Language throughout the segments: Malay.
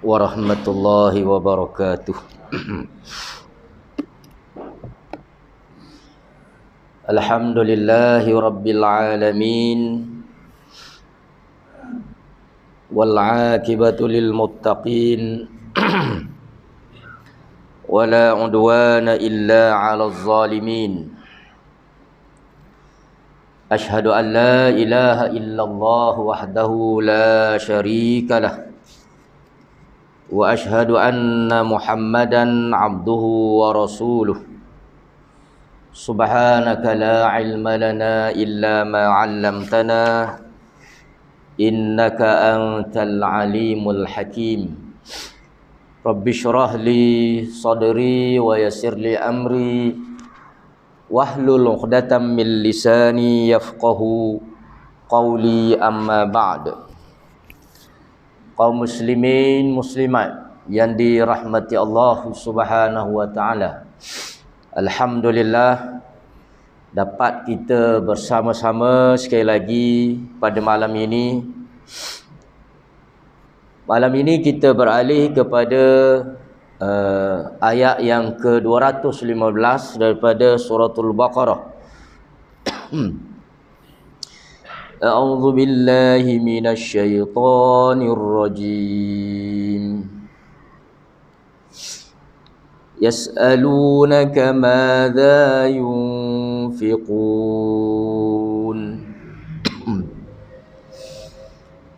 warahmatullahi wabarakatuh. Alhamdulillahi rabbil alamin, wal aqibatu lil muttaqin, wala udwana illa 'alal zalimin. Ashhadu an la ilaha illallah wahdahu la syarika lah, wa ashhadu anna Muhammadan abduhu wa rasuluh. Subhanaka la ilma lana illa ma 'allamtana, innaka antal alimul hakim. Rabbi shrah li sadri wa yassir li amri, wahlul 'uqdatam min lisani yafqahu qawli, amma ba'd. Kaum muslimin muslimat yang dirahmati Allah Subhanahu wa taala, alhamdulillah dapat kita bersama-sama sekali lagi pada malam ini. Malam ini kita beralih kepada ayat yang ke-215 daripada suratul Baqarah. A'udzu billahi minasy syaithanir rajim. Yas'alunaka madza yunfiqun,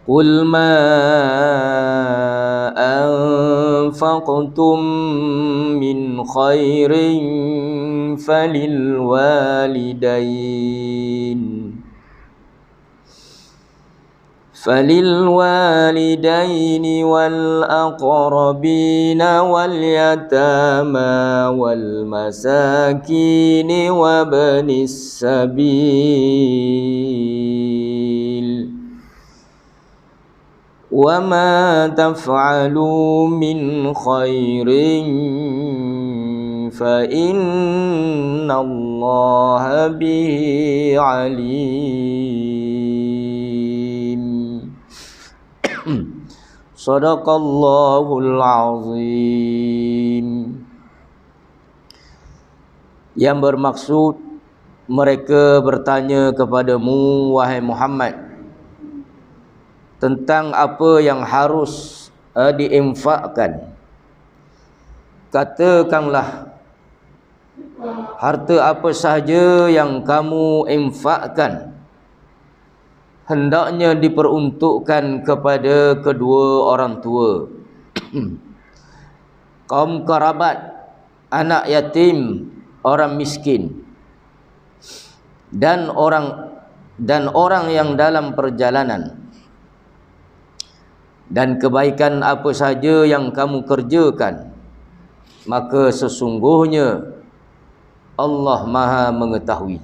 qul ma anfaqtum min khairin falil walidain wal aqrabin wal yatama wal masakin wa banis sabil, wa ma taf'alu min khairin fa innallaha bihi alim. Shadaqallahul azim. Yang bermaksud, mereka bertanya kepadamu wahai Muhammad tentang apa yang harus diinfakkan. Katakanlah, harta apa sahaja yang kamu infakkan hendaknya diperuntukkan kepada kedua orang tua, kaum kerabat, anak yatim, orang miskin, dan orang yang dalam perjalanan. Dan kebaikan apa saja yang kamu kerjakan, maka sesungguhnya Allah Maha mengetahui.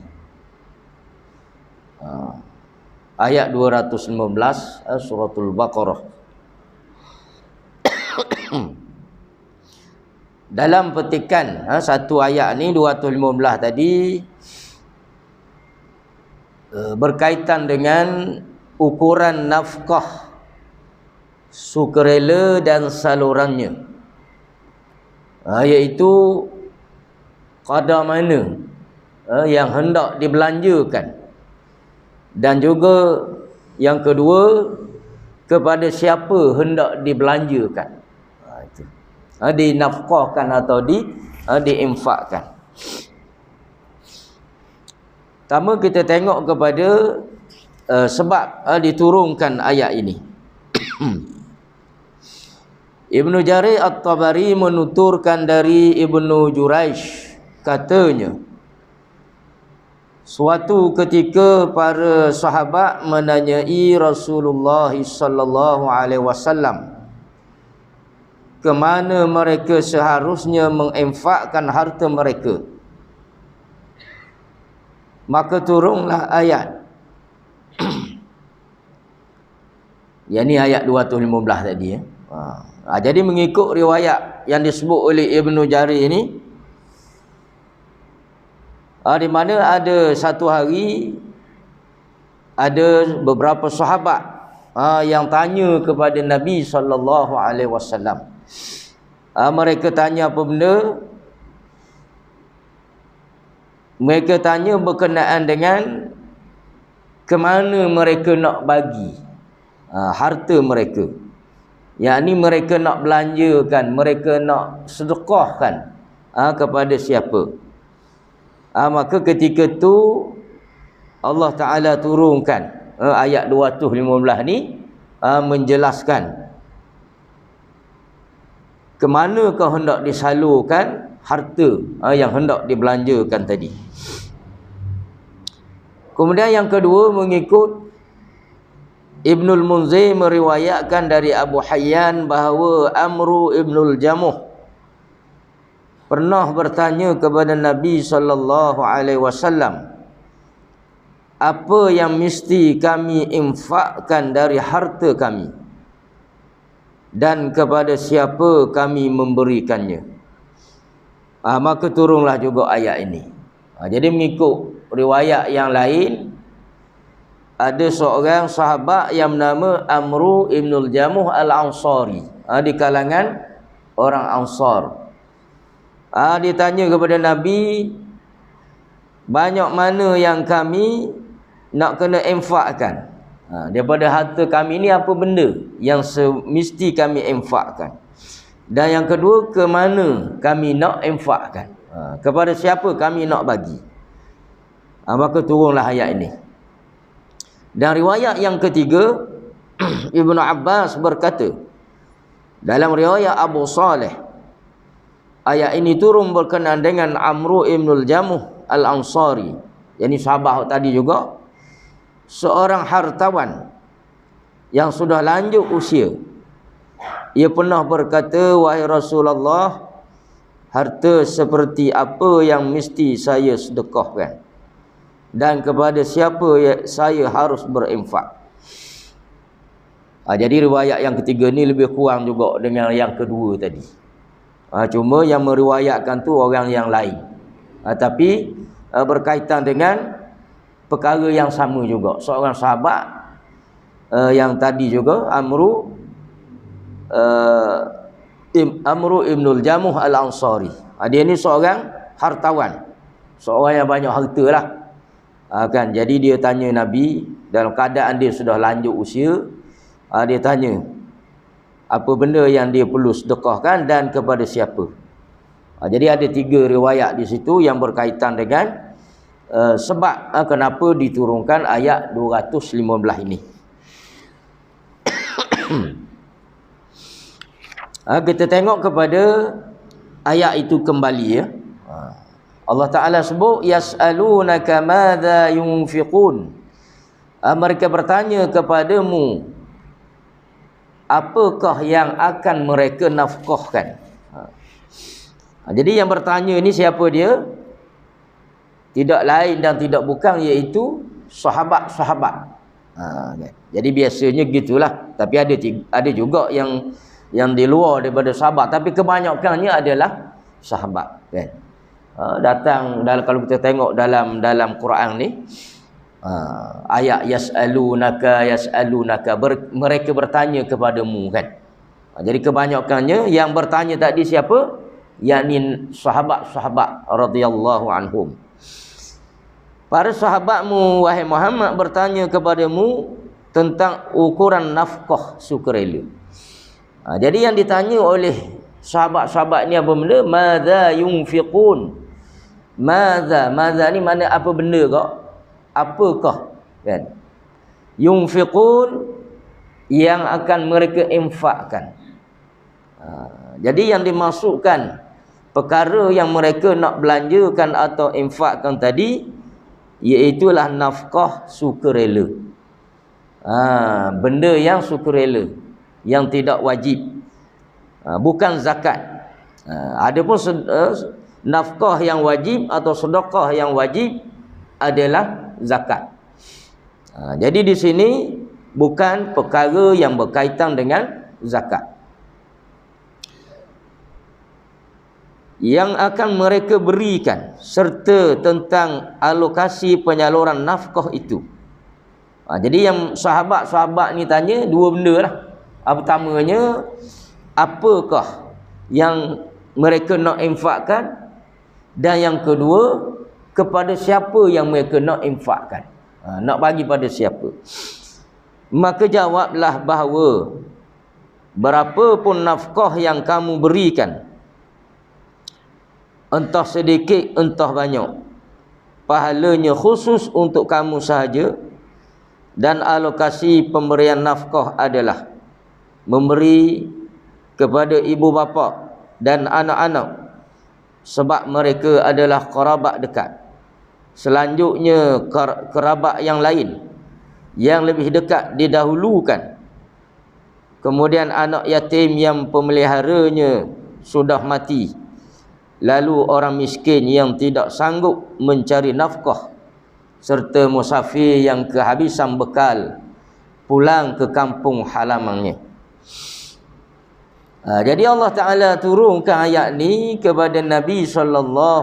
Ayat 215 suratul Baqarah. Dalam petikan satu ayat ni 215 tadi berkaitan dengan ukuran nafkah, sukarela dan salurannya, iaitu kadar mana yang hendak dibelanjakan, dan juga yang kedua, kepada siapa hendak dibelanjakan, itu dinafkahkan atau diinfakkan. Pertama kita tengok kepada sebab diturunkan ayat ini. Ibnu Jarir At-Tabari menuturkan dari Ibnu Juraish, katanya, suatu ketika para sahabat menanyai Rasulullah sallallahu alaihi wasallam ke mana mereka seharusnya menginfakkan harta mereka. Maka turunlah ayat yang ni ayat 215 tadi jadi mengikut riwayat yang disebut oleh Ibnu Jarir ini, di mana ada satu hari ada beberapa sahabat yang tanya kepada Nabi SAW. Mereka tanya apa benda? Mereka tanya berkenaan dengan ke mana mereka nak bagi harta mereka. Yakni mereka nak belanjakan, mereka nak sedekahkan kepada siapa. Maka ketika tu Allah Ta'ala turunkan ayat 215 ni menjelaskan ke mana kau hendak disalurkan harta yang hendak dibelanjakan tadi. Kemudian yang kedua, mengikut Ibnul Munzir meriwayatkan dari Abu Hayyan bahawa Amru Ibnul Jamuh pernah bertanya kepada Nabi SAW, apa yang mesti kami infakkan dari harta kami dan kepada siapa kami memberikannya. Maka turunlah juga ayat ini. Jadi mengikut riwayat yang lain, ada seorang sahabat yang bernama Amru Ibnul Jamuh Al-Ansari, di kalangan orang Ansar. Ditanya kepada Nabi, banyak mana yang kami nak kena infakkan? Daripada harta kami ni apa benda yang semesti kami infakkan? Dan yang kedua, ke mana kami nak infakkan? Kepada siapa kami nak bagi? Maka turunlah ayat ini. Dan riwayat yang ketiga, Ibnu Abbas berkata, dalam riwayat Abu Saleh, ayat ini turun berkenaan dengan Amru Ibnul Jamuh Al-Ansari, yakni sahabat tadi juga, seorang hartawan yang sudah lanjut usia. Ia pernah berkata, wahai Rasulullah, harta seperti apa yang mesti saya sedekahkan dan kepada siapa saya harus berinfak? Jadi riwayat yang ketiga ni lebih kurang juga dengan yang kedua tadi. Cuma yang meriwayatkan tu orang yang lain, tapi berkaitan dengan perkara yang sama juga. Seorang sahabat yang tadi juga, Amru Ibnul Jamuh Al-Ansari. Dia ni seorang hartawan, seorang yang banyak harta lah. Jadi dia tanya Nabi dalam keadaan dia sudah lanjut usia. Dia tanya apa benda yang dia perlu sedekahkan dan kepada siapa. Jadi ada 3 riwayat di situ yang berkaitan dengan sebab kenapa diturunkan ayat 215 ini. Kita tengok kepada ayat itu kembali, ya. Allah Ta'ala sebut, yas'alunaka madza yunfiqun. Mereka bertanya kepadamu, apakah yang akan mereka nafkahkan? Jadi yang bertanya ni siapa dia? Tidak lain dan tidak bukan iaitu sahabat-sahabat. Jadi biasanya gitulah. Tapi ada juga yang di luar daripada sahabat, tapi kebanyakannya adalah sahabat, kan? Datang kalau kita tengok dalam Quran ni, ayat yas'alunaka mereka bertanya kepadamu, kan? Jadi kebanyakannya yang bertanya tadi siapa? Yakni sahabat-sahabat radhiyallahu anhum. Para sahabatmu wahai Muhammad bertanya kepadamu tentang ukuran nafkah sukarela. Jadi yang ditanya oleh sahabat-sahabat ni apa benda? Madza yunfiqun. Madza ni mana apa benda kak? Apakah, kan? Yunfiqun, yang akan mereka infakkan. Jadi yang dimasukkan perkara yang mereka nak belanjakan atau infakkan tadi, iaitulah nafkah sukarela. Benda yang sukarela, yang tidak wajib, bukan zakat. Adapun nafkah yang wajib atau sedekah yang wajib adalah zakat. Jadi di sini bukan perkara yang berkaitan dengan zakat. Yang akan mereka berikan serta tentang alokasi penyaluran nafkah itu. Jadi yang sahabat-sahabat ni tanya dua benda lah. Pertamanya, apakah yang mereka nak infakkan, dan yang kedua, kepada siapa yang mereka nak infakkan, nak bagi pada siapa. Maka jawablah bahawa berapa pun nafkah yang kamu berikan, entah sedikit entah banyak, pahalanya khusus untuk kamu sahaja, dan alokasi pemberian nafkah adalah memberi kepada ibu bapa dan anak-anak, sebab mereka adalah kerabat dekat. Selanjutnya kerabat yang lain yang lebih dekat didahulukan. Kemudian anak yatim yang pemeliharanya sudah mati. Lalu orang miskin yang tidak sanggup mencari nafkah, serta musafir yang kehabisan bekal pulang ke kampung halamannya. Jadi Allah Ta'ala turunkan ayat ni kepada Nabi SAW,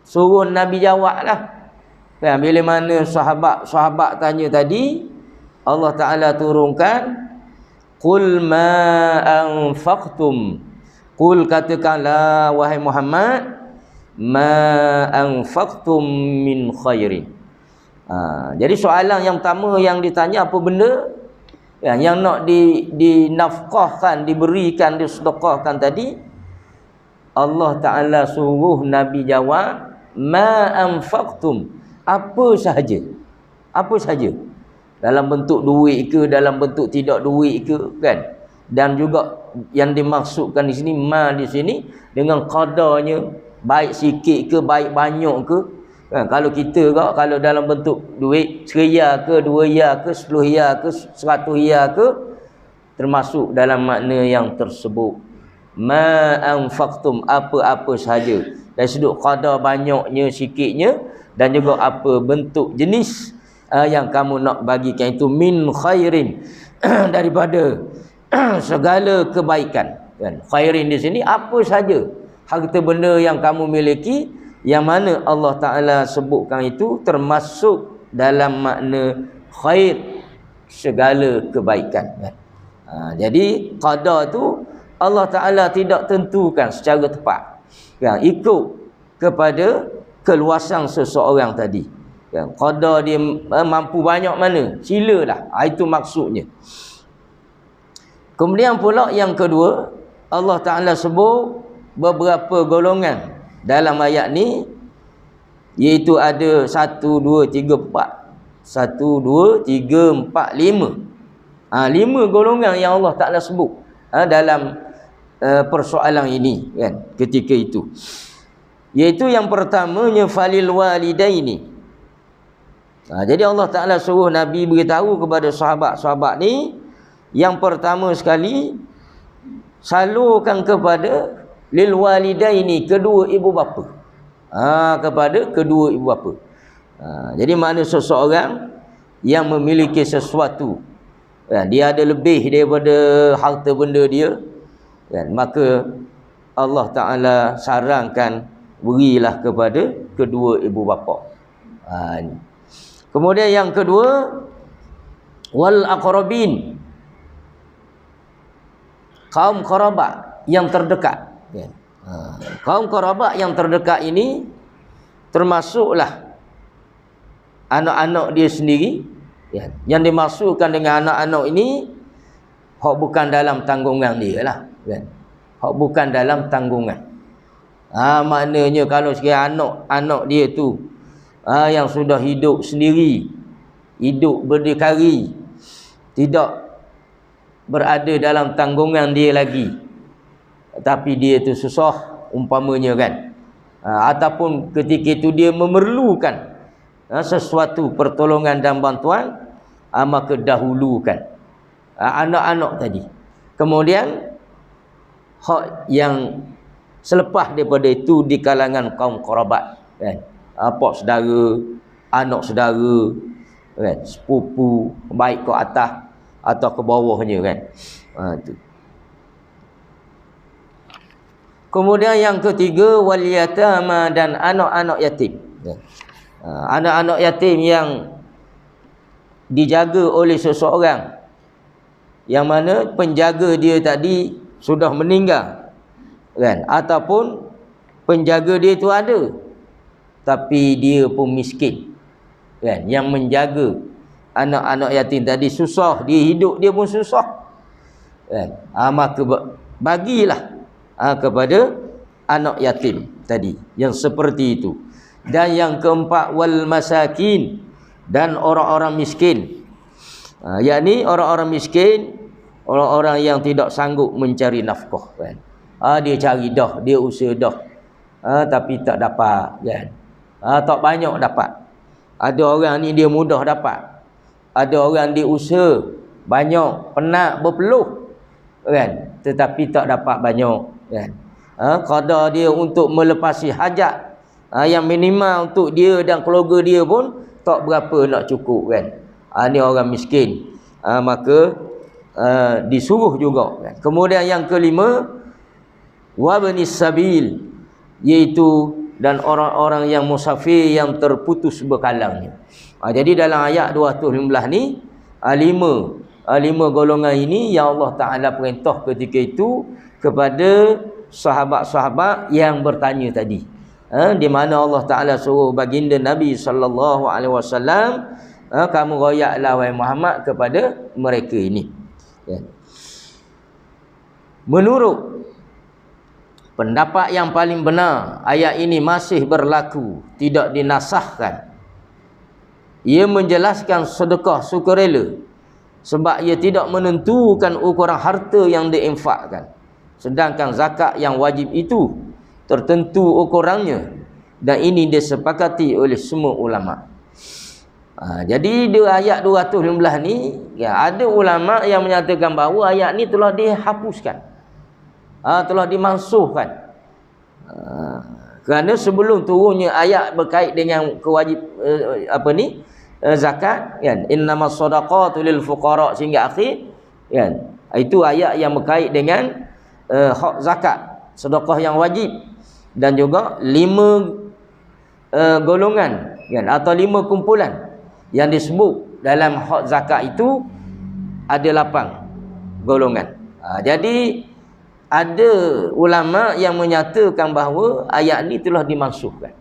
suruh Nabi jawablah. Bila mana sahabat tanya tadi, Allah Ta'ala turunkan, qul ma anfaqtum, qul katakanlah wahai Muhammad, ma anfaqtum min khairin. Jadi soalan yang pertama yang ditanya, apa benda yang nak dinafkahkan, diberikan, disedekahkan tadi, Allah Ta'ala suruh Nabi jawab, ma anfaqtum, apa sahaja. Apa sahaja, dalam bentuk duit ke, dalam bentuk tidak duit ke, kan. Dan juga yang dimaksudkan di sini, ma di sini dengan qadarnya, baik sikit ke, baik banyak ke, kan. Kalau kita kalau dalam bentuk duit 1 riyal ke, 2 riyal ke, 10 riyal ke, 100 riyal ke, termasuk dalam makna yang tersebut. Ma anfaqtum, apa-apa sahaja, dari sudut qadar banyaknya, sikitnya, dan juga apa bentuk jenis yang kamu nak bagikan itu, min khairin, daripada segala kebaikan, kan. Khairin di sini apa saja harta benda yang kamu miliki, yang mana Allah Ta'ala sebutkan itu termasuk dalam makna khair, segala kebaikan, kan. Jadi qadar tu Allah Ta'ala tidak tentukan secara tepat, kan. Ikut kepada keluasan seseorang tadi, kan. Qadar dia mampu banyak mana, silalah, itu maksudnya. Kemudian pula yang kedua, Allah Ta'ala sebut beberapa golongan dalam ayat ni, iaitu ada 1, 2, 3, 4. 1, 2, 3, 4, 5. 5 golongan yang Allah Ta'ala sebut dalam persoalan ini, kan, ketika itu. Iaitu yang pertamanya, falil walidaini. Jadi Allah Ta'ala suruh Nabi beritahu kepada sahabat-sahabat ni, yang pertama sekali, salurkan kepada lil walidaini, kedua ibu bapa. Kepada kedua ibu bapa. Jadi mana seseorang yang memiliki sesuatu, kan, dia ada lebih daripada harta benda dia, kan, maka Allah Ta'ala sarankan berilah kepada kedua ibu bapa. Kemudian yang kedua, wal aqrabin, kaum kerabat yang terdekat, kan. Kaum kerabat yang terdekat ini termasuklah anak-anak dia sendiri, kan. Yang dimaksudkan dengan anak-anak ini, hak bukan dalam tanggungan dia lah, kan. Hak bukan dalam tanggungan. Maknanya kalau sekiranya anak dia tu yang sudah hidup sendiri, hidup berdikari, tidak berada dalam tanggungan dia lagi, tapi dia tu susah umpamanya, kan, ataupun ketika itu dia memerlukan sesuatu pertolongan dan bantuan, maka dahulukan anak-anak tadi. Kemudian hak yang selepas daripada itu di kalangan kaum kerabat, kan, pak saudara, anak saudara, kan, sepupu, baik ke atas atau ke bawahnya, kan. Itu. Kemudian yang ketiga, wal yatama, dan anak-anak yatim, kan. Anak-anak yatim yang dijaga oleh seseorang yang mana penjaga dia tadi sudah meninggal, kan? Ataupun penjaga dia itu ada tapi dia pun miskin, kan? Yang menjaga anak-anak yatim tadi susah, dia hidup dia pun susah, kan? Maka bagilah kepada anak yatim tadi yang seperti itu. Dan yang keempat, wal masakin, dan orang-orang miskin, yakni orang-orang miskin, orang-orang yang tidak sanggup mencari nafkah, kan? Dia cari dah, dia usaha dah, tapi tak dapat, kan? Tak banyak dapat. Ada orang ni dia mudah dapat, ada orang dia usaha banyak, penat berpeluh, kan? Tetapi tak dapat banyak, kan? Qadar dia untuk melepasi hajat yang minimal untuk dia dan keluarga dia pun tak berapa nak cukup, kan? Ni orang miskin, maka disuruh juga, kan? Kemudian yang kelima, wabnis sabil, iaitu dan orang-orang yang musafir yang terputus bekalangnya. Jadi dalam ayat 215 ni, lima golongan ini yang Allah Ta'ala perintah ketika itu kepada sahabat-sahabat yang bertanya tadi, di mana Allah Ta'ala suruh baginda Nabi sallallahu alaihi wasallam, kamu royaklah wahai Muhammad kepada mereka ini, ya. Menurut pendapat yang paling benar, ayat ini masih berlaku, tidak dinasahkan. Ia menjelaskan sedekah sukarela sebab ia tidak menentukan ukuran harta yang diinfakkan. Sedangkan zakat yang wajib itu tertentu ukurannya, dan ini disepakati oleh semua ulama. Jadi di ayat 215 ni, ya, ada ulama yang menyatakan bahawa ayat ni telah dihapuskan, telah dimansuhkan. Kerana sebelum turunnya ayat berkait dengan kewajib zakat, kan, innamas shadaqatu lil fuqara sehingga akhir, kan, itu ayat yang berkait dengan hak zakat, sedekah yang wajib, dan juga 5 golongan, kan, atau 5 kumpulan yang disebut dalam hak zakat itu ada 8 golongan. Jadi ada ulama yang menyatakan bahawa ayat ni telah dimansuhkan.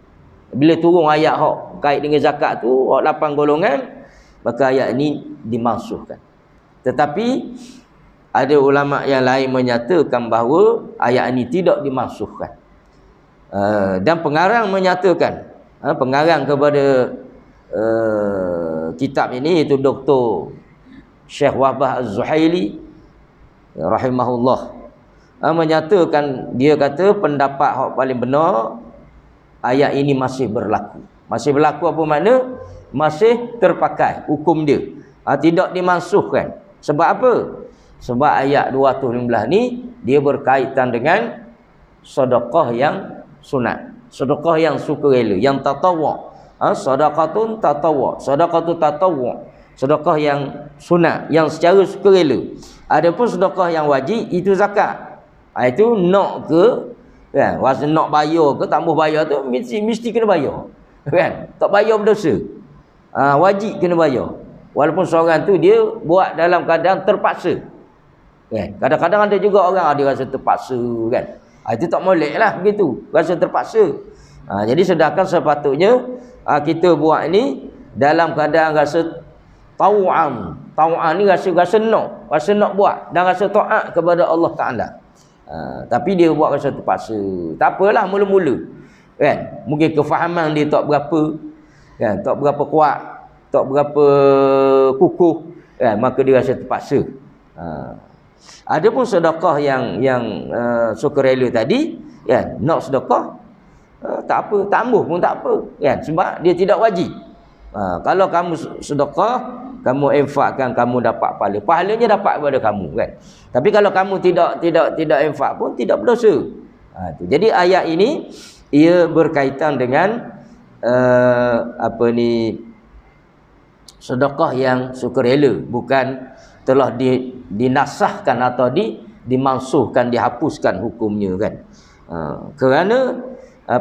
Bila turun ayat hak kait dengan zakat tu, hak 8 golongan, maka ayat ni dimansuhkan. Tetapi ada ulama yang lain menyatakan bahawa ayat ini tidak dimansuhkan. Dan pengarang menyatakan, pengarang kepada kitab ini iaitu Dr. Syekh Wahbah Az-Zuhaili rahimahullah, menyatakan, dia kata pendapat hak paling benar, ayat ini masih berlaku. Masih berlaku apa makna? Masih terpakai hukum dia, tidak dimansuhkan. Sebab apa? Sebab ayat 215 ni dia berkaitan dengan sedekah yang sunat, sedekah yang sukarela, yang tatawwu'. Sedekatun tatawwu', sedekatun tatawwu', sedekah yang sunat, yang secara sukarela. Adapun sedekah yang wajib itu zakat. Itu nak ke, kan, rasa nak bayar ke tak mau bayar tu mesti kena bayar, kan? Tak bayar berdosa. Wajib kena bayar. Walaupun seorang tu dia buat dalam keadaan terpaksa, kan? Kadang-kadang ada juga orang dia rasa terpaksa, kan? Itu tak molek lah begitu, rasa terpaksa. Jadi sedangkan sepatutnya kita buat ini dalam keadaan rasa tau'an. Tau'an ni rasa nak buat dan rasa taat kepada Allah Ta'ala. Tapi dia buat rasa terpaksa. Tak apalah mula-mula, kan? Mungkin kefahaman dia tak berapa, kan, tak berapa kuat, tak berapa kukuh, kan, maka dia rasa terpaksa. Adapun sedekah yang sukarela tadi, kan, nak sedekah, tak apa, tambah pun tak apa, kan, sebab dia tidak wajib. Kalau kamu sedekah, kamu infakkan, kamu dapat pahalanya dapat kepada kamu, kan. Tapi kalau kamu tidak infak pun tidak berdosa. Jadi ayat ini ia berkaitan dengan sedekah yang sukarela, bukan telah dinasahkan atau dimansuhkan, dihapuskan hukumnya, kan. Kerana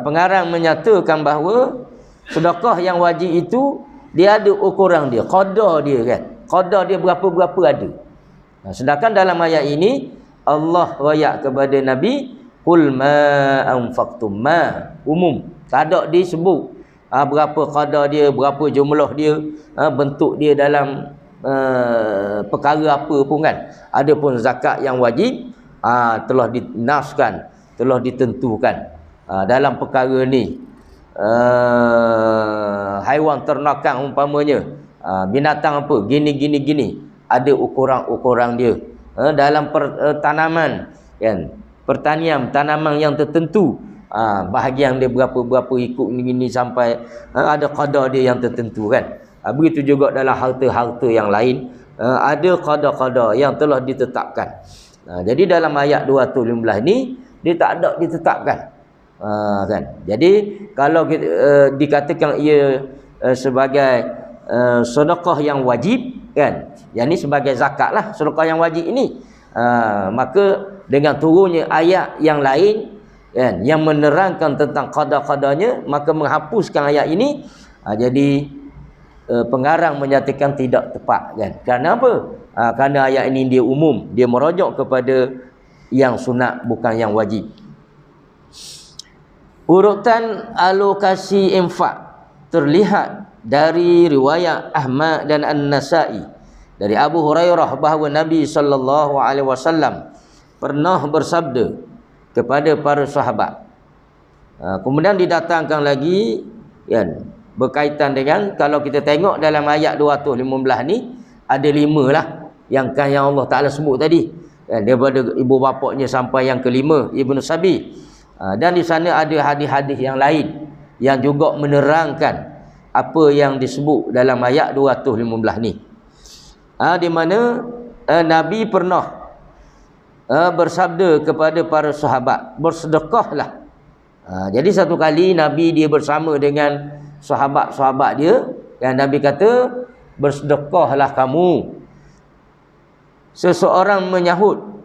pengarang menyatakan bahawa sedekah yang wajib itu dia ada ukuran dia, qada dia kan. Qada dia berapa-berapa ada. Sedangkan dalam ayat ini Allah royak kepada Nabi, qul ma anfaqtum ma, umum. Tak ada disebut berapa qada dia, berapa jumlah dia, bentuk dia dalam perkara apa pun kan. Adapun zakat yang wajib telah dinaskan, telah ditentukan dalam perkara ni. Haiwan ternakan umpamanya, binatang apa, gini, ada ukuran-ukuran dia. Dalam tanaman kan, pertanian tanaman yang tertentu, bahagian dia berapa-berapa ikut ni sampai ada qada dia yang tertentu kan. Begitu juga dalam harta-harta yang lain, ada qada-qada yang telah ditetapkan. Jadi dalam ayat 215 ni dia tak ada ditetapkan. Kan. Jadi kalau kita, dikatakan ia sebagai sedekah yang wajib kan, yang ni sebagai zakat lah sedekah yang wajib ini, maka dengan turunnya ayat yang lain kan, yang menerangkan tentang qada-qadanya, maka menghapuskan ayat ini. Jadi pengarang menyatakan tidak tepat kan. Kerana apa? Kerana ayat ini dia umum, dia merujuk kepada yang sunat bukan yang wajib. Urutan alokasi infak terlihat dari riwayat Ahmad dan An-Nasa'i dari Abu Hurairah bahawa Nabi sallallahu alaihi wasallam pernah bersabda kepada para sahabat. Kemudian didatangkan lagi kan, berkaitan dengan, kalau kita tengok dalam ayat 215 ni ada 5 lah yang Allah Taala sebut tadi, daripada ibu bapaknya sampai yang kelima Ibnu Sabi. Dan di sana ada hadis-hadis yang lain yang juga menerangkan apa yang disebut dalam ayat 215 ni. Di mana Nabi pernah bersabda kepada para sahabat, bersedekahlah. Jadi satu kali Nabi dia bersama dengan sahabat-sahabat dia, yang Nabi kata, bersedekahlah kamu. Seseorang menyahut,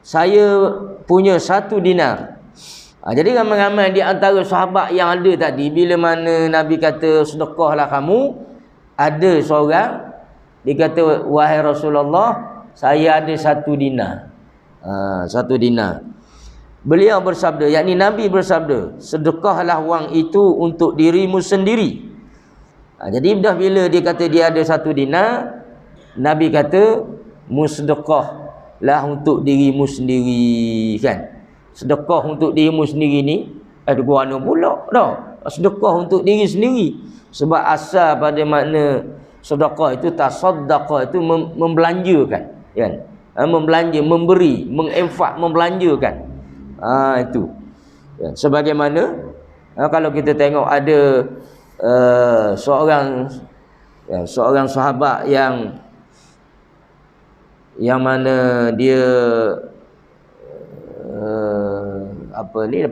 saya punya 1 dinar. Jadi ramai-ramai di antara sahabat yang ada tadi, bila mana Nabi kata sedekahlah kamu, ada seorang dia kata, wahai Rasulullah, saya ada 1 dinar. 1 dinar. Beliau bersabda, yakni Nabi bersabda, sedekahlah wang itu untuk dirimu sendiri. Jadi dah bila dia kata dia ada 1 dinar, Nabi kata musdekahlah untuk dirimu sendiri kan. Sedekah untuk dirimu sendiri ni ada guna pula dah. Sedekah untuk diri sendiri. Sebab asal pada makna sedekah itu, tasaddaqah itu membelanjakan kan. Membelanja, memberi, menginfak, membelanjakan. Itu. Sebagaimana kalau kita tengok ada seorang sahabat yang mana dia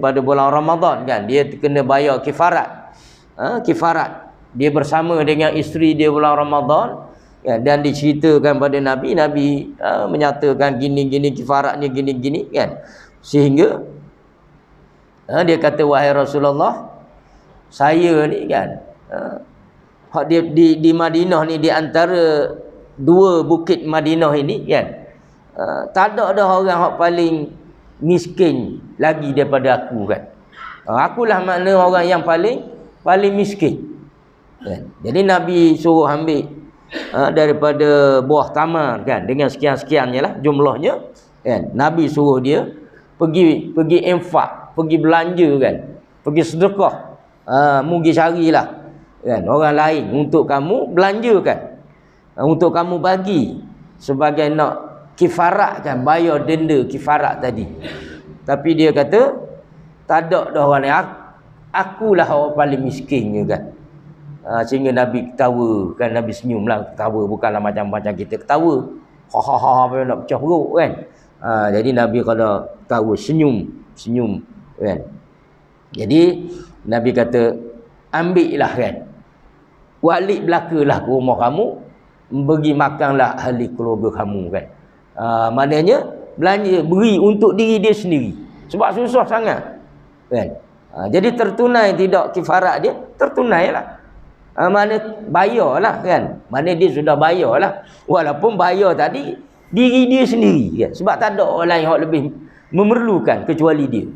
pada bulan Ramadan kan, dia kena bayar kifarat. Kifarat. Dia bersama dengan isteri dia bulan Ramadan ya, dan diceritakan pada Nabi menyatakan gini kifaratnya gini kan. Sehingga dia kata, wahai Rasulullah, saya ni kan dia di Madinah ni, di antara 2 bukit Madinah ini kan, tak ada orang yang paling miskin lagi daripada aku kan. Akulah makna orang yang paling miskin kan. Jadi Nabi suruh ambil daripada buah tamar kan, dengan sekian-sekiannya lah jumlahnya kan. Nabi suruh dia pergi infak, pergi belanja kan, pergi sedekah, pergi carilah kan orang lain untuk kamu belanjakan, untuk kamu bagi sebagai nak kifarat kan, bayar denda kifarat tadi. Tapi dia kata tak ada dah orang lain, akulah orang paling miskinnya kan. Sehingga Nabi ketawa kan, Nabi senyumlah, ketawa bukanlah macam-macam kita ketawa ha nak pecah perut kan. Jadi Nabi kalau tahu senyum kan. Jadi Nabi kata, ambillah kan, balik belakalah ke rumah kamu, bagi makanlah ahli keluarga kamu kan. Maknanya belanja, beri untuk diri dia sendiri, sebab susah sangat kan. Jadi tertunai tidak kifarat dia, tertunailah Mana bayarlah kan. Mana dia sudah bayarlah. Walaupun bayar tadi diri dia sendiri kan. Sebab tak ada orang lain yang lebih memerlukan kecuali dia.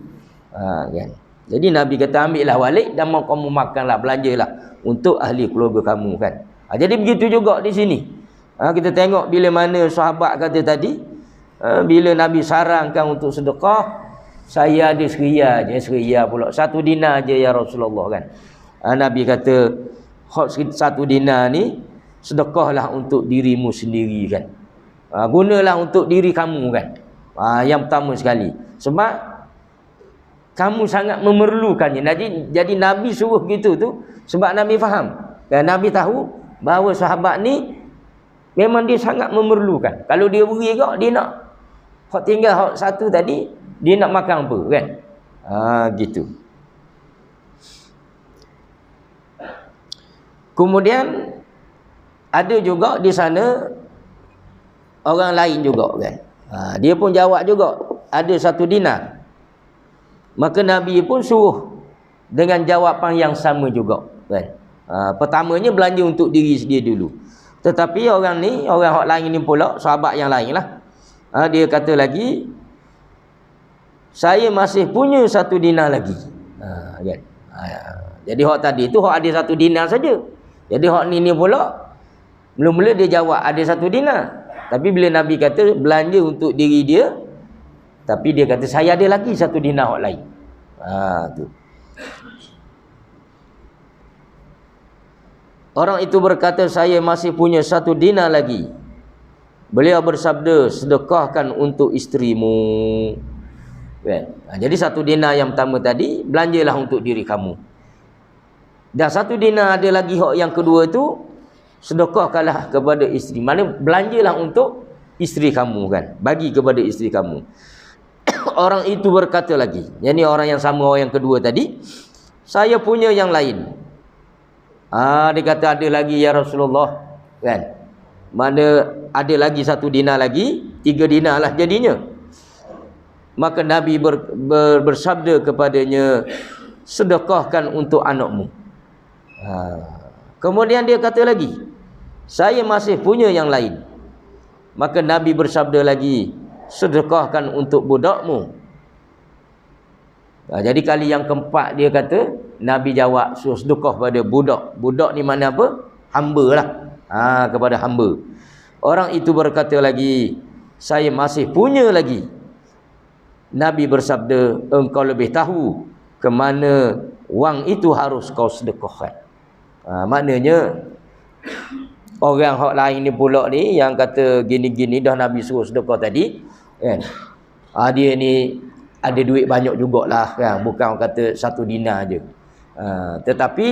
Kan. Jadi Nabi kata ambillah balik dan mau kamu makanlah, belanjalah untuk ahli keluarga kamu kan. Jadi begitu juga di sini. Kita tengok bila mana sahabat kata tadi, bila Nabi sarankan untuk sedekah, saya ada seria je, seria pula 1 dinar je ya Rasulullah kan. Nabi kata hak 1 dinar ni sedekahlah untuk dirimu sendiri kan. Gunalah untuk diri kamu kan. Yang pertama sekali. Sebab kamu sangat memerlukannya. Jadi Nabi suruh gitu tu sebab Nabi faham. Dan Nabi tahu bahawa sahabat ni memang dia sangat memerlukan. Kalau dia beri kau, dia nak hak tinggal hak 1 tadi, dia nak makan apa kan. Gitu. Kemudian ada juga di sana orang lain juga kan. Dia pun jawab juga ada 1 dinar. Maka Nabi pun suruh dengan jawapan yang sama juga kan. Pertamanya belanja untuk diri dia dulu. Tetapi orang ni, orang hak lain ni pula, sahabat yang lain lah, dia kata lagi, saya masih punya 1 dinar lagi. Kan? Jadi hak tadi tu hak ada 1 dinar saja. Jadi hak ni pula mula-mula dia jawab ada 1 dinar. Tapi bila Nabi kata belanja untuk diri dia, tapi dia kata saya ada lagi 1 dinar hak lain. Tu. Orang itu berkata saya masih punya 1 dinar lagi. Beliau bersabda sedekahkan untuk isterimu. Kan? Jadi 1 dinar yang pertama tadi belanjalah untuk diri kamu. Dan 1 dinar ada lagi hak yang kedua tu sedekahkanlah kepada isteri. Mana belanjalah untuk isteri kamu kan. Bagi kepada isteri kamu. Orang itu berkata lagi, yang ni orang yang sama orang yang kedua tadi, saya punya yang lain. Dia kata ada lagi ya Rasulullah kan. Mana ada lagi 1 dinar lagi, 3 dinar lah jadinya. Maka Nabi bersabda kepadanya, sedekahkan untuk anakmu. Kemudian dia kata lagi, saya masih punya yang lain. Maka Nabi bersabda lagi, sedekahkan untuk budakmu. Jadi kali yang keempat dia kata, Nabi jawab suruh sedekah pada budak. Budak ni mana apa? Hamba lah. Kepada hamba. Orang itu berkata lagi, saya masih punya lagi. Nabi bersabda, engkau lebih tahu ke mana wang itu harus kau sedekahkan. Maknanya orang hak lain ni pula ni yang kata gini-gini dah Nabi suruh sedekah tadi kan. Dia ni ada duit banyak jugalah kan, bukan kata 1 dinar je. Tetapi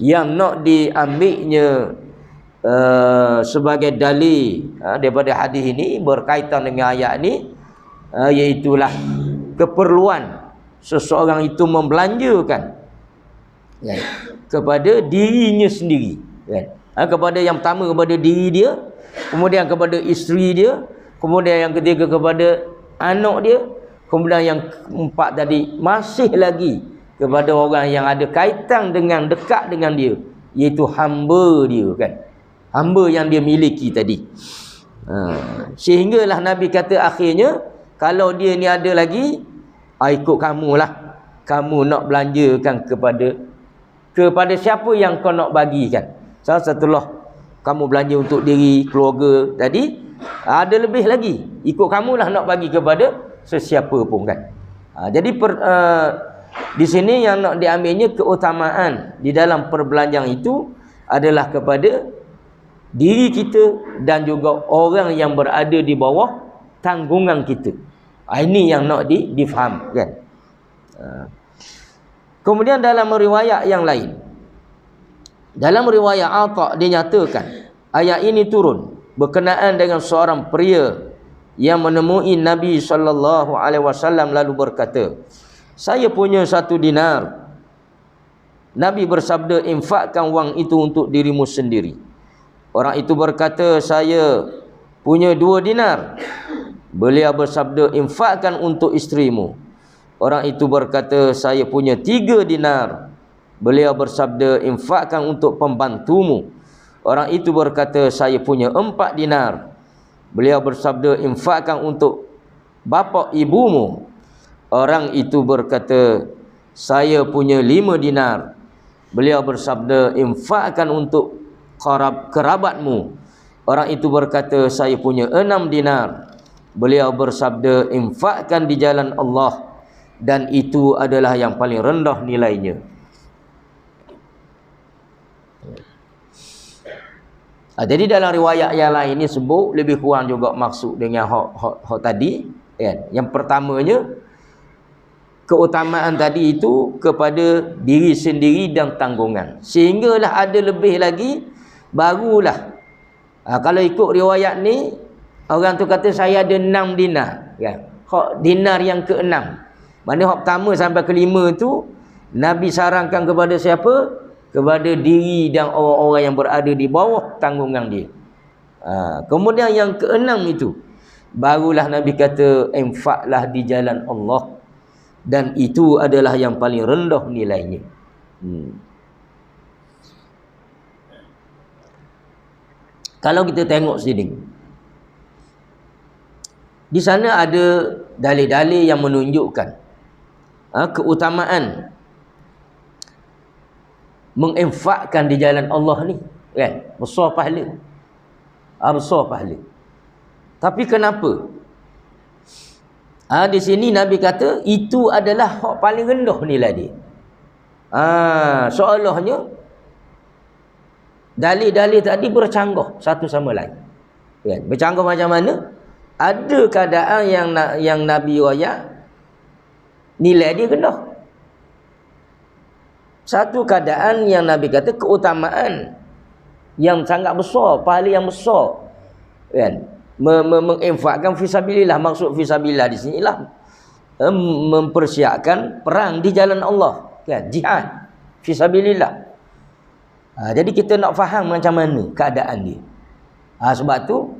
yang nak diambilnya sebagai dalil daripada hadis ini berkaitan dengan ayat ni, iaitulah keperluan seseorang itu membelanjakan kan, kepada dirinya sendiri kan. Kepada yang pertama kepada diri dia, kemudian kepada isteri dia, kemudian yang ketiga kepada anak dia, kemudian yang keempat tadi masih lagi kepada orang yang ada kaitan dengan dekat dengan dia, iaitu hamba dia kan, hamba yang dia miliki tadi. Sehinggalah Nabi kata akhirnya, kalau dia ni ada lagi, ikut kamulah, kamu nak belanjakan kepada siapa yang kau nak bagikan. Setelah kamu belanja untuk diri keluarga tadi, ada lebih lagi, ikut kamulah nak bagi kepada sesiapa pun kan. Jadi di sini yang nak diambilnya keutamaan di dalam perbelanjaan itu adalah kepada diri kita dan juga orang yang berada di bawah tanggungan kita. Ini yang nak difaham kan. Kemudian dalam riwayat yang lain, dalam riwayat Atha dinyatakan ayat ini turun berkenaan dengan seorang pria yang menemui Nabi SAW lalu berkata, saya punya 1 dinar. Nabi bersabda, infakkan wang itu untuk dirimu sendiri. Orang itu berkata, saya punya 2 dinar. Beliau bersabda, infakkan untuk isterimu. Orang itu berkata, saya punya 3 dinar. Beliau bersabda, infakkan untuk pembantumu. Orang itu berkata, saya punya 4 dinar. Beliau bersabda, infakkan untuk bapa ibumu. Orang itu berkata, saya punya 5 dinar. Beliau bersabda, infakkan untuk kerabatmu. Orang itu berkata, saya punya 6 dinar. Beliau bersabda, infakkan di jalan Allah, dan itu adalah yang paling rendah nilainya. Jadi dalam riwayat yang lain ini sebut lebih kurang juga maksud dengan hak tadi, kan? Yang pertamanya, keutamaan tadi itu kepada diri sendiri dan tanggungan. Sehinggalah ada lebih lagi, barulah. Kalau ikut riwayat ni, orang tu kata saya ada 6 dinar, kan? Hak dinar yang ke-6. Mana hak pertama sampai ke-5 tu Nabi sarankan kepada siapa? Kepada diri dan orang-orang yang berada di bawah tanggungan dia. Kemudian yang ke-6 itu, barulah Nabi kata, infaklah di jalan Allah, dan itu adalah yang paling rendah nilainya. Kalau kita tengok sini, di sana ada dalil-dalil yang menunjukkan keutamaan menginfakkan di jalan Allah ni, kan? Besar pahala. Besar pahala. Tapi kenapa? Di sini Nabi kata itu adalah hak paling rendah nilai dia. Seolahnya dalil-dalil tadi bercanggah satu sama lain. Kan? Bercanggah macam mana? Ada keadaan yang Nabi riwayat nilai dia rendah. Satu keadaan yang Nabi kata keutamaan yang sangat besar, pahala yang besar, kan? Menginfakkan fisabilillah. Maksud fisabilillah di sinilah mempersiapkan perang di jalan Allah, kan? Jihad fisabilillah. Jadi kita nak faham macam mana keadaan dia. Sebab tu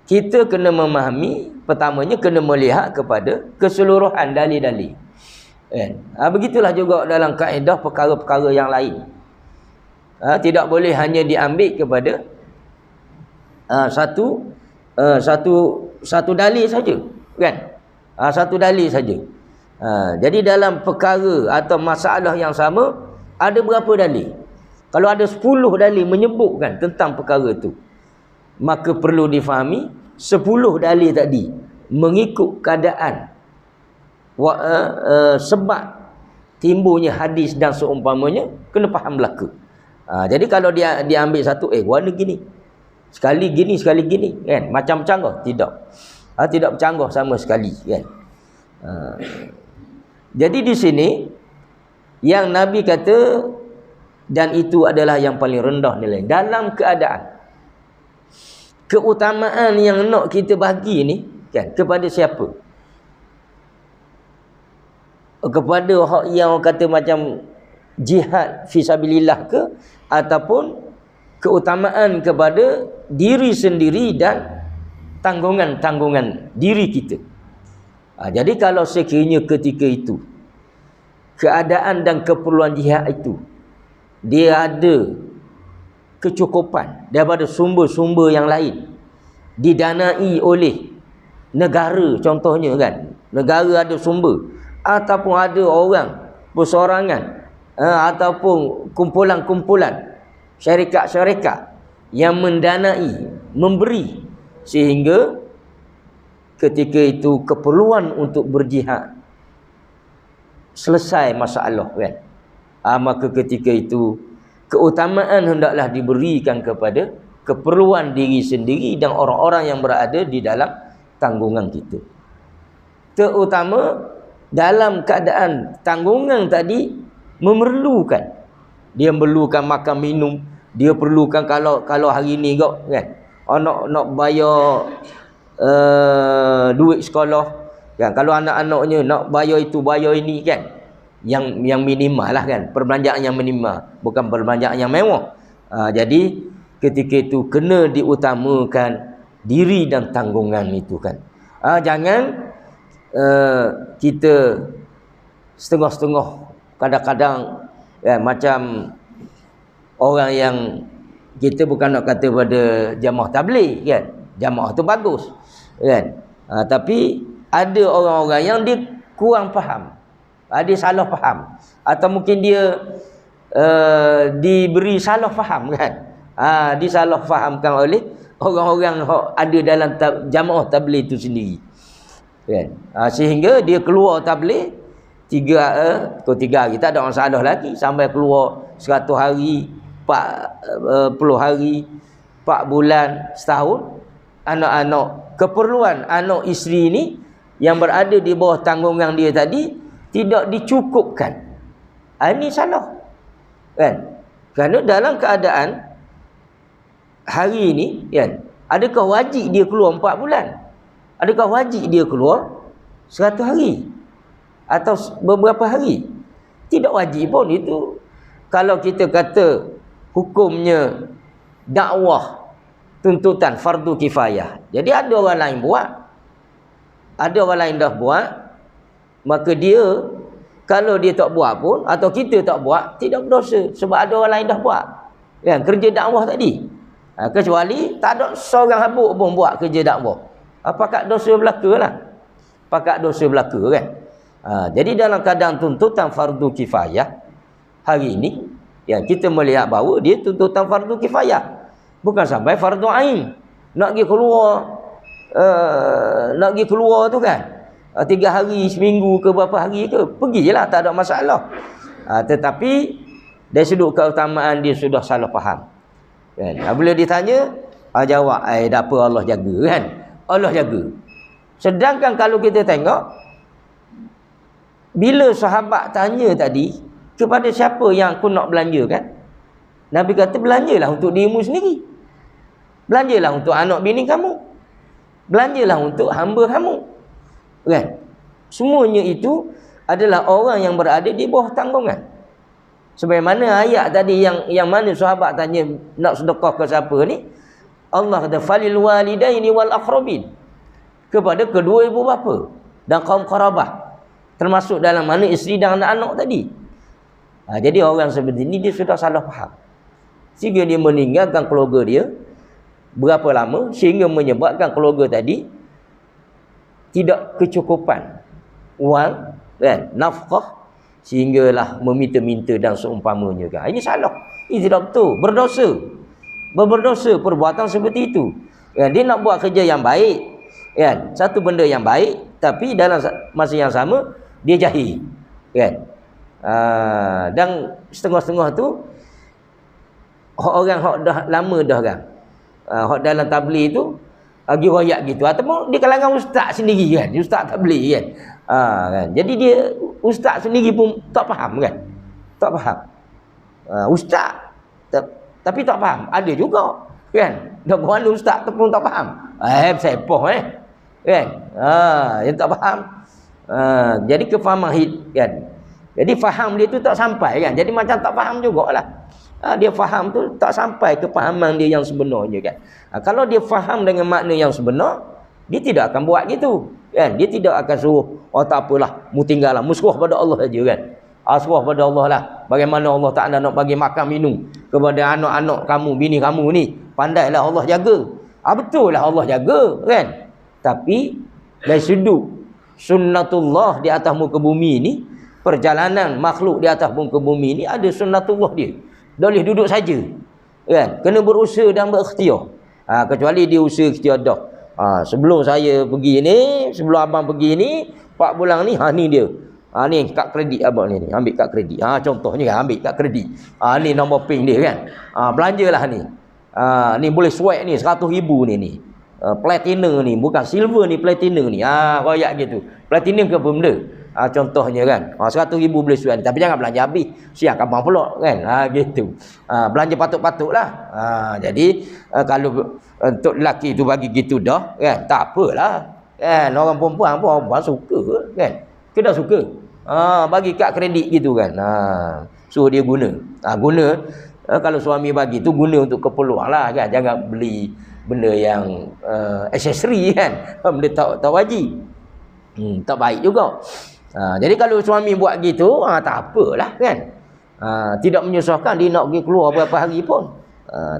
kita kena memahami, pertamanya kena melihat kepada keseluruhan dalil-dalil. Begitulah juga dalam kaedah perkara-perkara yang lain. Tidak boleh hanya diambil kepada satu dalil saja, kan? Satu dalil saja. Jadi dalam perkara atau masalah yang sama, ada berapa dalil? Kalau ada 10 dalil menyebutkan tentang perkara itu, maka perlu difahami 10 dalil tadi mengikut keadaan, sebab timbulnya hadis dan seumpamanya, kena faham belaka. Jadi kalau dia ambil satu, warna gini, sekali gini, sekali gini, kan? Macam bercanggah? Tidak. Tidak bercanggah sama sekali, kan? Jadi di sini yang Nabi kata, dan itu adalah yang paling rendah nilai. Dalam keadaan keutamaan yang nak kita bagi ni, kan, kepada siapa? Kepada hak yang kata macam jihad fisabilillah ke, ataupun keutamaan kepada diri sendiri dan tanggungan-tanggungan diri kita. Jadi kalau sekiranya ketika itu keadaan dan keperluan jihad itu dia ada kecukupan daripada sumber-sumber yang lain, didanai oleh negara contohnya, kan, negara ada sumber, ataupun ada orang persorangan, ataupun kumpulan-kumpulan syarikat-syarikat yang mendanai, memberi, sehingga ketika itu keperluan untuk berjihad selesai masalah, kan? Maka ketika itu keutamaan hendaklah diberikan kepada keperluan diri sendiri dan orang-orang yang berada di dalam tanggungan kita. Terutama dalam keadaan tanggungan tadi memerlukan, dia perlukan makan minum, dia perlukan kalau hari ni kok, kan, nak bayar duit sekolah, kan, kalau anak-anaknya nak bayar itu bayar ini, kan, yang minimal lah, kan, perbelanjaan yang minimal, bukan perbelanjaan yang mewah. Jadi ketika itu kena diutamakan diri dan tanggungan itu, kan. Jangan kita setengah-setengah kadang-kadang macam orang yang kita bukan nak kata pada jamaah tabligh kan, jamaah tu bagus kan, tapi ada orang-orang yang dia kurang faham, dia salah faham, atau mungkin dia diberi salah faham kan, disalah fahamkan oleh orang-orang yang ada dalam jamaah tabligh itu sendiri kan, sehingga dia keluar tabligh 3 hari, tak ada masalah lagi, sampai keluar 100 hari, 40 hari, 4 bulan, setahun, anak-anak, keperluan anak isteri ni yang berada di bawah tanggungan dia tadi tidak dicukupkan. Ini salah kan, kerana dalam keadaan hari ini kan, adakah wajib dia keluar 4 bulan? Adakah wajib dia keluar 100 hari atau beberapa hari? Tidak wajib pun itu. Kalau kita kata hukumnya dakwah tuntutan fardu kifayah, jadi ada orang lain buat, ada orang lain dah buat, maka dia, kalau dia tak buat pun atau kita tak buat, tidak berdosa, sebab ada orang lain dah buat kan, kerja dakwah tadi. Kecuali tak ada seorang habuk pun buat kerja dakwah, apakah dosa berlaku lah, apakah dosa berlaku kan. Jadi dalam keadaan tuntutan fardu kifayah hari ini, ya, kita melihat bahawa dia tuntutan fardu kifayah, bukan sampai fardu ain. Nak pergi keluar tu kan, 3 hari, seminggu ke berapa hari ke, pergilah, tak ada masalah. Tetapi dari sudut keutamaan dia sudah salah faham kan. Bila ditanya, jawab, dah apa, Allah jaga kan, Allah jaga. Sedangkan kalau kita tengok, bila sahabat tanya tadi, kepada siapa yang aku nak belanja kan, Nabi kata, belanjalah untuk dirimu sendiri, belanjalah untuk anak bini kamu, belanjalah untuk hamba kamu kan. Semuanya itu adalah orang yang berada di bawah tanggungan. Sebagaimana ayat tadi yang mana sahabat tanya nak sedekah ke siapa ni, Allah kata falil walidaini wal aqrabin, kepada kedua ibu bapa dan kaum qarabah, termasuk dalam mana isteri dan anak-anak tadi. Jadi orang seperti ini dia sudah salah faham, sehingga dia meninggalkan keluarga dia berapa lama, sehingga menyebabkan keluarga tadi tidak kecukupan wang kan, nafkah, sehinggalah meminta-minta dan seumpamanya kan. Ini salah, ini tidak betul, berdosa perbuatan seperti itu kan. Dia nak buat kerja yang baik kan, satu benda yang baik, tapi dalam masa yang sama dia jahil kan. Dan setengah-setengah tu orang hak dah lama dah kan, hak dalam tabligh tu lagi royak gitu, ataupun di kalangan ustaz sendiri kan, ustaz tabligh kan. Kan, jadi dia ustaz sendiri pun tak faham kan, tak faham. Ustaz tapi tak faham, ada juga kan, dah mana ustaz tu pun tak faham. Sepoh kan, yang tak faham. Jadi kefahaman kan, jadi faham dia tu tak sampai kan, jadi macam tak faham jugalah. Dia faham tu tak sampai kefahaman dia yang sebenarnya kan. Kalau dia faham dengan makna yang sebenar, dia tidak akan buat gitu kan. Dia tidak akan suruh, tak apalah, mu tinggallah, mu suruh pada Allah saja kan. Suruh pada Allah lah, bagaimana Allah Ta'ala nak bagi makan minum kepada anak-anak kamu, bini kamu ni, pandailah Allah jaga. Betul lah Allah jaga kan. Tapi dari sudut sunnatullah di atas muka bumi ni, perjalanan makhluk di atas muka bumi ni ada sunnatullah dia. Dia boleh duduk saja kan, kena berusaha dan berikhtiar. Kecuali dia usaha ikhtiar dah. Sebelum saya pergi ni, sebelum abang pergi ni 4 bulan ni, ni dia. Ni kad kredit abang ni, ambil kad kredit. Contohnya kan, ambil kad kredit. Ni nombor pin dia kan. Belanjalah ni. Ni boleh swipe ni 100,000 ni. Platinum ni, bukan silver ni, platinum ni. Royak gitu. Platinum ke apa benda? Contohnya kan, 100,000 boleh swipe, tapi jangan belanja habis, siap abang pula kan. Gitu. Belanja patut-patutlah. Jadi kalau untuk lelaki tu bagi gitu dah kan, tak apalah kan. Orang perempuan suka kan, kita suka bagi kad kredit gitu kan. Suruh dia guna. Kalau suami bagi tu guna untuk keperluan lah kan, jangan beli benda yang aksesori kan, benda tak wajib, tak baik juga. Jadi kalau suami buat gitu, tak apalah kan. Tidak menyusahkan dia nak pergi keluar berapa hari pun.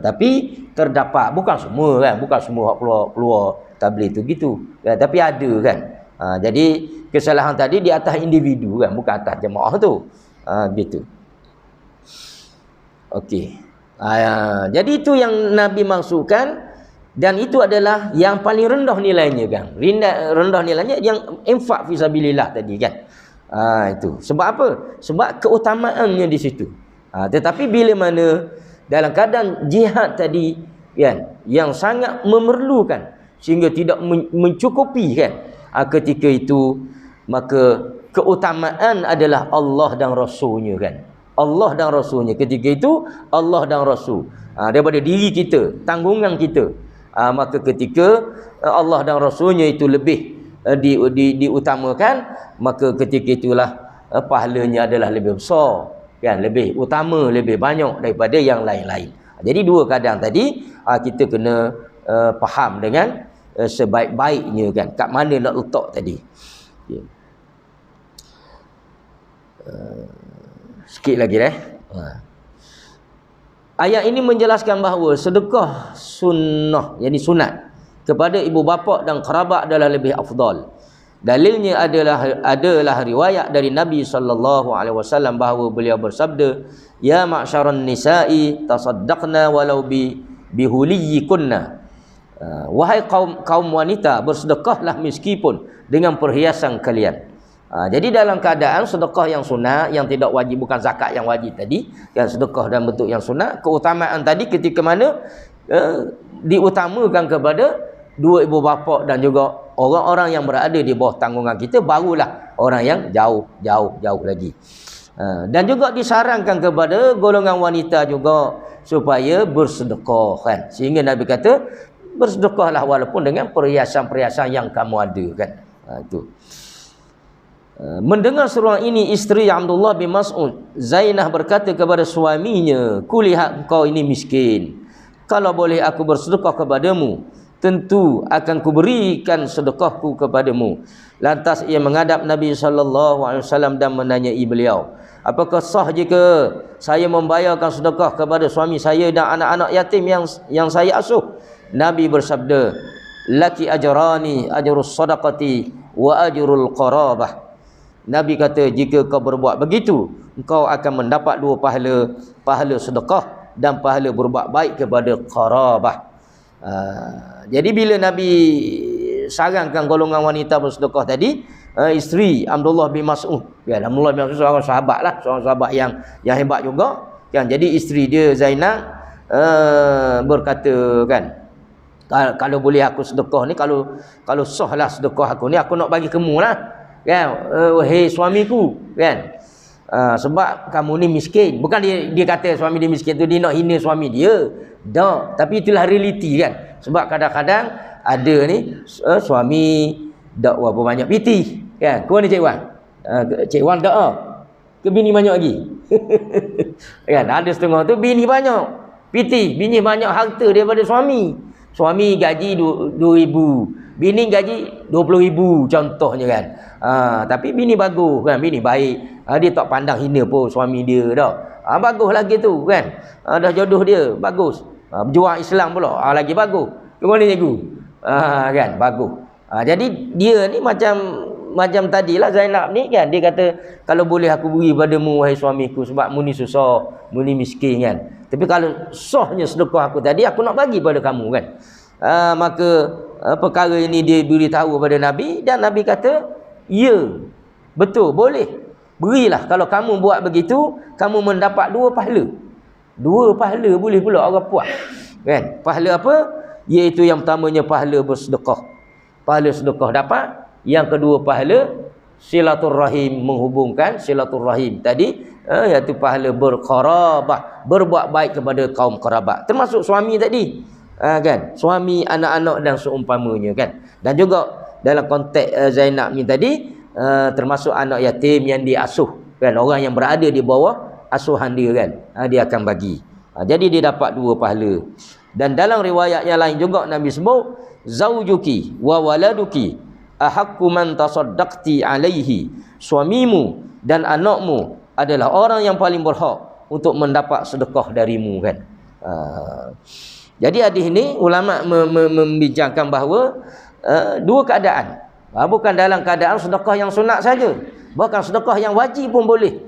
Tapi terdapat, bukan semua kan, bukan semua keluar tabligh tu gitu. Tapi ada kan. Jadi kesalahan tadi di atas individu kan, bukan atas jemaah tu. Gitu. Okey. Jadi itu yang Nabi maksudkan, dan itu adalah yang paling rendah nilainya kan. Rendah nilainya yang infak fi sabilillah tadi kan. Itu. Sebab apa? Sebab keutamaannya di situ. Tetapi bila mana dalam keadaan jihad tadi kan, yang sangat memerlukan sehingga tidak mencukupi kan, ketika itu maka keutamaan adalah Allah dan Rasulnya kan. Allah dan Rasulnya. Ketika itu Allah dan Rasul. Daripada diri kita, tanggungan kita. Maka ketika Allah dan Rasulnya itu lebih diutamakan, maka ketika itulah pahalanya adalah lebih besar kan, lebih utama, lebih banyak daripada yang lain-lain. Jadi dua keadaan tadi kita kena faham dengan sebaik-baiknya kan, kat mana nak letak tadi. Okay. Sikit lagi Ayat ini menjelaskan bahawa sedekah sunnah, yakni sunat kepada ibu bapa dan kerabat adalah lebih afdal. Dalilnya adalah riwayat dari Nabi sallallahu alaihi wasallam bahawa beliau bersabda, "Ya ma'syaran nisa'i tasaddaqna walau bihuliyikunna." Wahai kaum wanita, bersedekahlah meskipun dengan perhiasan kalian. Jadi dalam keadaan sedekah yang sunat, yang tidak wajib, bukan zakat yang wajib tadi, yang sedekah dalam bentuk yang sunat, keutamaan tadi ketika mana diutamakan kepada dua ibu bapa dan juga orang-orang yang berada di bawah tanggungan kita, barulah orang yang jauh lagi. Dan juga disarankan kepada golongan wanita juga supaya bersedekah kan. Sehingga Nabi kata bersedekahlah walaupun dengan perhiasan-perhiasan yang kamu ada kan. Itu. Mendengar seruan ini, isteri Abdullah bin Mas'ud, Zainah berkata kepada suaminya, "Kulihat engkau ini miskin. Kalau boleh aku bersedekah kepadamu, tentu akan kuberikan sedekahku kepadamu." Lantas ia menghadap Nabi SAW dan menanyai beliau, "Apakah sah jika saya membayarkan sedekah kepada suami saya dan anak-anak yatim yang saya asuh?" Nabi bersabda, "Laki ajrani, ajrus sadaqati wa ajrul qarabah." Nabi kata, jika kau berbuat begitu, engkau akan mendapat dua pahala, pahala sedekah dan pahala berbuat baik kepada qarabah. Jadi bila Nabi sarankan golongan wanita bersedekah tadi, isteri Abdullah bin Mas'ud, ya, Abdullah bin Mas'ud seorang sahabat lah, seorang sahabat yang hebat juga kan. Jadi isteri dia Zainab berkata kan, kalau boleh aku sedekah ni, kalau sahlah sedekah aku ni, aku nak bagi kamu lah kan, wahai suamiku kan. Sebab kamu ni miskin. Bukan dia kata suami dia miskin tu dia nak hina suami dia, tak, tapi itulah realiti kan. Sebab kadang-kadang ada ni suami tak berapa banyak piti kan. Kau ni Cik Wan, Cik Wan tak ke bini banyak lagi kan. Ada setengah tu bini banyak piti, bini banyak harta daripada suami. Suami gaji 2,000, bini gaji 20,000 contohnya kan. Tapi bini bagus kan, bini baik, dia tak pandang hina pun suami dia dah. Bagus lagi tu kan. Dah jodoh dia bagus, berjuang Islam pula, lagi bagus. Kemana cikgu? Kan bagus. Jadi dia ni macam tadilah Zainab ni kan, dia kata kalau boleh aku beri padamu wahai suamiku, sebab mu ni susah, mu ni miskin kan. Tapi kalau sahnya sedekah aku tadi, aku nak bagi pada kamu kan. Maka perkara ini dia beritahu kepada Nabi, dan Nabi kata, ya, betul, boleh. Berilah. Kalau kamu buat begitu, kamu mendapat dua pahala. Dua pahala boleh pula orang puas. Kan? Pahala apa? Iaitu yang pertamanya pahala bersedekah. Pahala sedekah dapat. Yang kedua pahala silaturrahim, menghubungkan silaturrahim tadi, iaitu pahala berqarabah, berbuat baik kepada kaum kerabat. Termasuk suami tadi. Kan? Suami, anak-anak dan seumpamanya kan. Dan juga dalam konteks Zainab ni tadi, termasuk anak yatim yang diasuh kan, orang yang berada di bawah asuhan dia kan, dia akan bagi. Jadi dia dapat dua pahala. Dan dalam riwayat yang lain juga Nabi sebut, zaujuki wa waladuki ahaqqu man tasaddaqti alaihi, suamimu dan anakmu adalah orang yang paling berhak untuk mendapat sedekah darimu, kan. Jadi hadis ini ulama membincangkan bahawa dua keadaan. Bukan dalam keadaan sedekah yang sunat saja, bahkan sedekah yang wajib pun boleh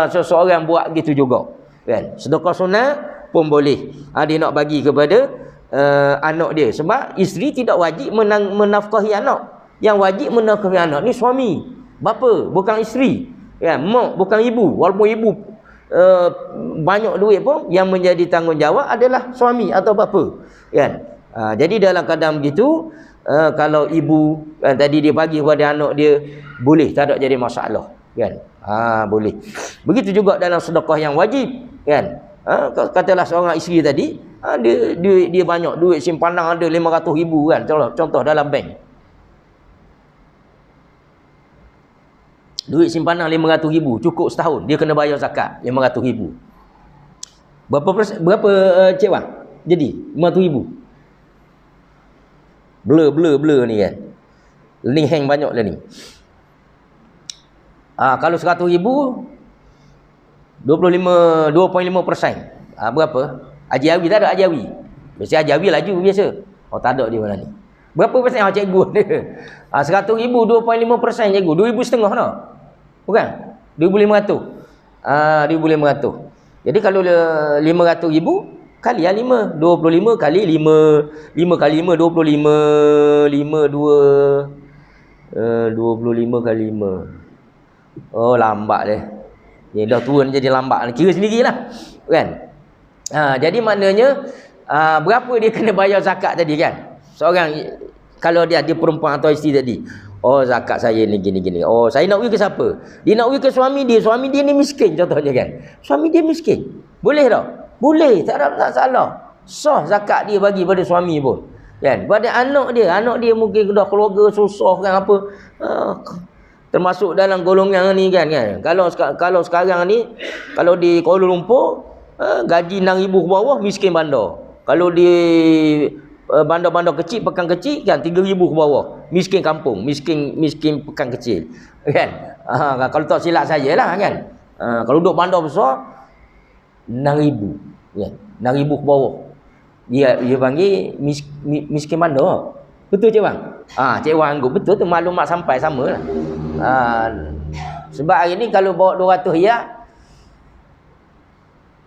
seseorang buat gitu juga, kan. Sedekah sunat pun boleh. Dia nak bagi kepada anak dia, sebab isteri tidak wajib menafkahi anak. Yang wajib menafkahi anak ni suami, bapa, bukan isteri, kan. Mak bukan ibu. Walaupun ibu banyak duit pun, yang menjadi tanggungjawab adalah suami atau bapa, kan. Jadi dalam keadaan begitu, kalau ibu tadi dia bagi kepada anak dia, boleh, tak ada jadi masalah, kan. Boleh. Begitu juga dalam sedekah yang wajib, kan. Katalah seorang isteri tadi, dia banyak duit simpanan, ada 500,000, kan. Contoh dalam bank, duit simpanan 500,000 cukup setahun, dia kena bayar zakat 500,000. Berapa cik bang? Jadi 500,000. Blur ni, kan. Ni hang banyak lah ni. Kalau 100,000, 2.5%. Berapa? Ajawi tak ada ajawi. Biasa ajawi laju biasa. Tak ada di mana ni. Berapa persen cikgu dia? 100,000 2.5% cikgu. 2,500 dah. Bukan? 2,500. 2,500. Jadi kalau 500,000 kali 5, 25 kali 5, 5 kali 5 25, 5 2 25 kali 5. Lambat dia. Dia dah tua jadi lambat. Kira sendirilah, kan. Jadi maknanya berapa dia kena bayar zakat tadi, kan. Seorang kalau dia perempuan atau isteri tadi, zakat saya ni gini. Saya nak bagi ke siapa? Dia nak bagi ke suami dia. Suami dia ni miskin contohnya, kan. Suami dia miskin. Boleh tak? Boleh, tak ada salah. Sah zakat dia bagi pada suami pun, kan. Pada anak dia mungkin dah keluarga susah, kan, apa. Termasuk dalam golongan ni, kan. Kalau sekarang ni, kalau di Kuala Lumpur, gaji 6,000 ke bawah miskin bandar. Kalau di bandar-bandar kecil, pekan kecil, kan, 3,000 ke bawah miskin kampung, miskin pekan kecil, kan. Kalau tak silap saya lah, kan. Kalau duduk bandar besar 6,000, kan, 6,000 ke bawah dia panggil miskin bandar. Betul cik bang? Cik bang anggap betul tu, maklumat sampai sama lah. Sebab hari ni kalau bawa 200 riyal,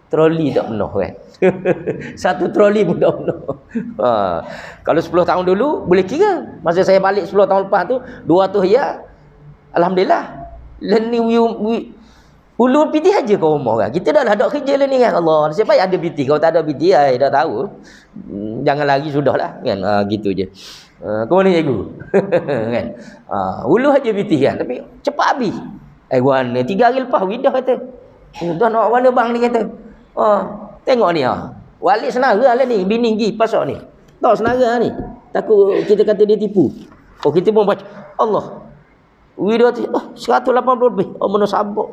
troli tak penuh, kan. Satu troli pun tak penuh. Kalau 10 tahun dulu boleh kira, masa saya balik 10 tahun lepas tu 200 riyal, alhamdulillah. Ulur piti aja kau rumah, kan. Kita dah ada kerja lah ni, kan. Allah, siapa yang ada piti? Kalau tak ada piti, dah tahu. Jangan lagi, sudahlah, kan. Gitu je. Kau mana cikgu? Kan. Ulur aja piti, kan. Tapi cepat habis. Guana 3 hari lepas widah kata, dah nak mana bang ni, kata. Tengok ni, walik senara lah ni, bini pergi pasal ni. Tak senara ni. Takut kita kata dia tipu. Kita pun baca Allah. Widah tu 180 lebih. Mana sabak.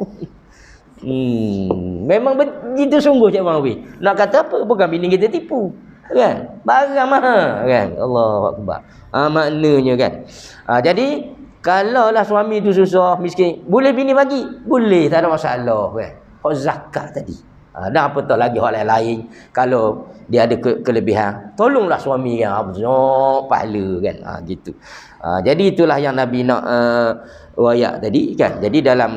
Memang begitu sungguh cik bang Abi. Nak kata apa? Bukan bini kita tipu, kan. Barang mahal, kan. Allahu akbar. Maknanya, kan. Jadi kalaulah suami tu susah, miskin, boleh bini bagi? Boleh, tak ada masalah, kan. Hak zakat tadi. Dan apa tak lagi hak lain-lain, kalau dia ada kelebihan, tolonglah suami, yang banyak pahala, kan. Gitu. Jadi itulah yang Nabi nak wayak tadi, kan. Jadi dalam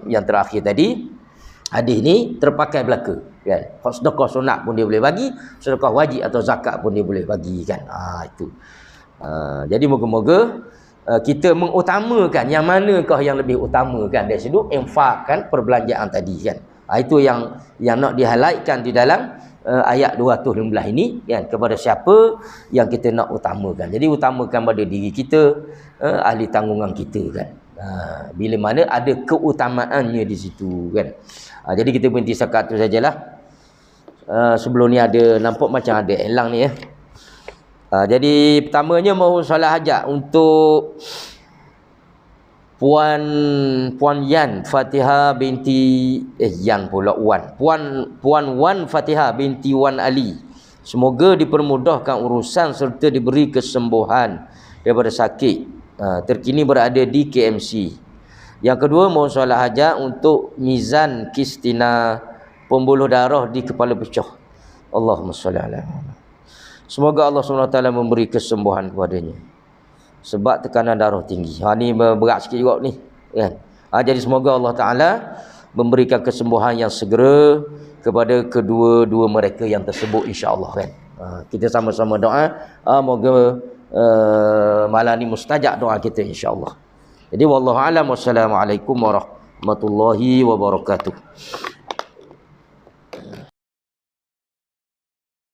yang terakhir tadi, hadis ni terpakai belaka, kan. Sedekah sunat pun dia boleh bagi, sedekah wajib atau zakat pun dia boleh bagi, kan. Itu. Jadi moga-moga kita mengutamakan yang manakah yang lebih utama, kan, dari sudut infak, kan, perbelanjaan tadi, kan. Itu yang nak di-highlightkan di dalam ayat 215 ini, kan, kepada siapa yang kita nak utamakan. Jadi utamakan pada diri kita, ahli tanggungan kita, kan. Bila mana ada keutamaannya di situ, kan. Jadi kita berhenti sekat tu sajalah. Sebelum ni ada nampak macam ada elang ni, ya. Jadi pertamanya mau solat hajat untuk Puan Yan Fatihah binti Yan pula Puan Wan Fatihah binti Wan Ali. Semoga dipermudahkan urusan serta diberi kesembuhan daripada sakit terkini berada di KMC. Yang kedua, mohon solat hajat untuk mizan kistina, pembuluh darah di kepala pecah. Allahumma salli ala Muhammad. Semoga Allah SWT memberi kesembuhan kepadanya, sebab tekanan darah tinggi. Ni berat sikit juga ni, kan? Jadi semoga Allah Ta'ala memberikan kesembuhan yang segera kepada kedua-dua mereka yang tersebut, insya-Allah, kan? Kita sama-sama doa, moga malam ni mustajab doa kita, insya-Allah. Jadi wallahu alam, wassalamualaikum warahmatullahi wabarakatuh.